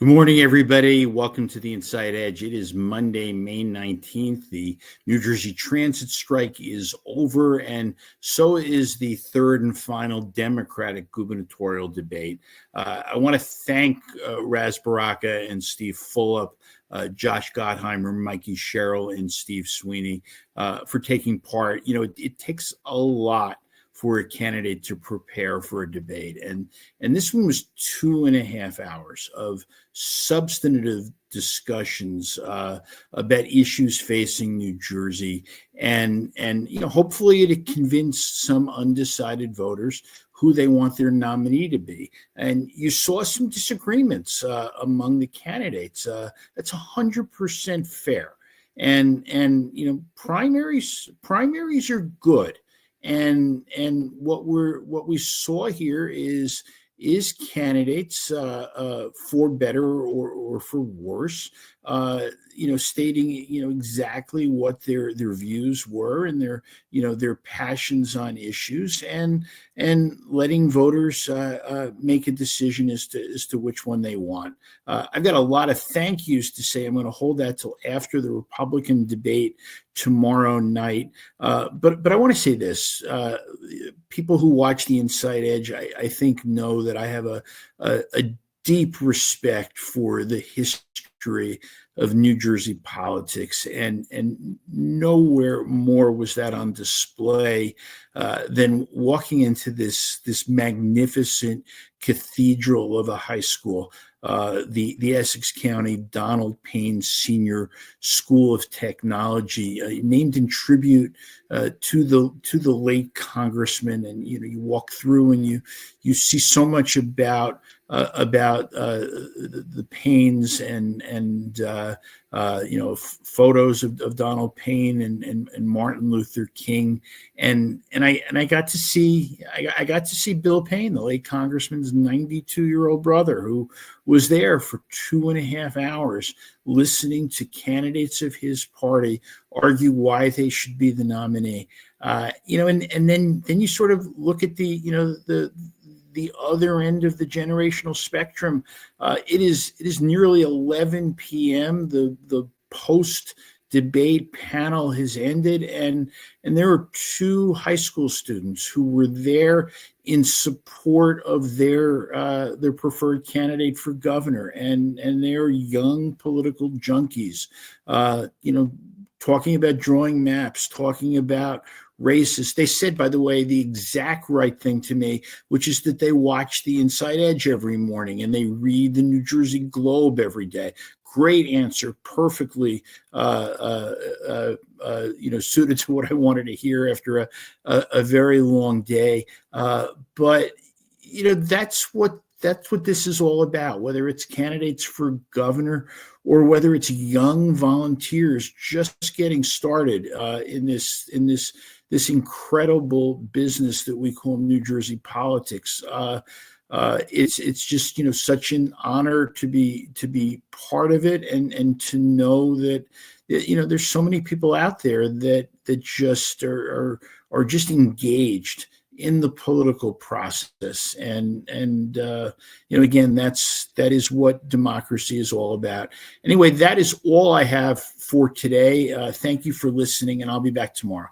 Good morning, everybody. Welcome to the Inside Edge. It is Monday, May 19th. The New Jersey transit strike is over, and so is the third and final Democratic gubernatorial debate. I want to thank Raz Baraka and Steve Fulop, Josh Gottheimer, Mikey Sherrill, and Steve Sweeney for taking part. You know, it takes a lot for a candidate to prepare for a debate. And this one was 2.5 hours of substantive discussions about issues facing New Jersey. And hopefully it convinced some undecided voters who they want their nominee to be. And you saw some disagreements among the candidates. That's 100% fair. And primaries are good. And what we saw here is candidates for better or for worse, stating exactly what their views were and their passions on issues, and letting voters make a decision as to which one they want. I've got a lot of thank yous to say. I'm going to hold that till after the Republican debate tomorrow night. But I want to say this. People who watch the Inside Edge, I think, know that I have a deep respect for the history of New Jersey politics, and nowhere more was that on display than walking into this magnificent cathedral of a high school, the Essex County Donald Payne Senior School of Technology, named in tribute to the late congressman. And you walk through and you see so much about the Paynes and photos of Donald Payne and Martin Luther King, and I got to see Bill Payne, the late congressman's 92-year-old brother, who was there for 2.5 hours listening to candidates of his party argue why they should be the nominee. And then you sort of look at the other end of the generational spectrum. It is nearly 11 p.m. The post-debate panel has ended, and there are two high school students who were there in support of their preferred candidate for governor, and they're young political junkies, talking about drawing maps, talking about racist. They said, by the way, the exact right thing to me, which is that they watch the Inside Edge every morning and they read the New Jersey Globe every day. Great answer, perfectly suited to what I wanted to hear after a very long day. But that's what this is all about, whether it's candidates for governor or whether it's young volunteers just getting started in this incredible business that we call New Jersey politics. It's just such an honor to be part of it, and to know that there's so many people out there that just are just engaged in the political process, and again, that is what democracy is all about. Anyway, that is all I have for today. Thank you for listening, and I'll be back tomorrow.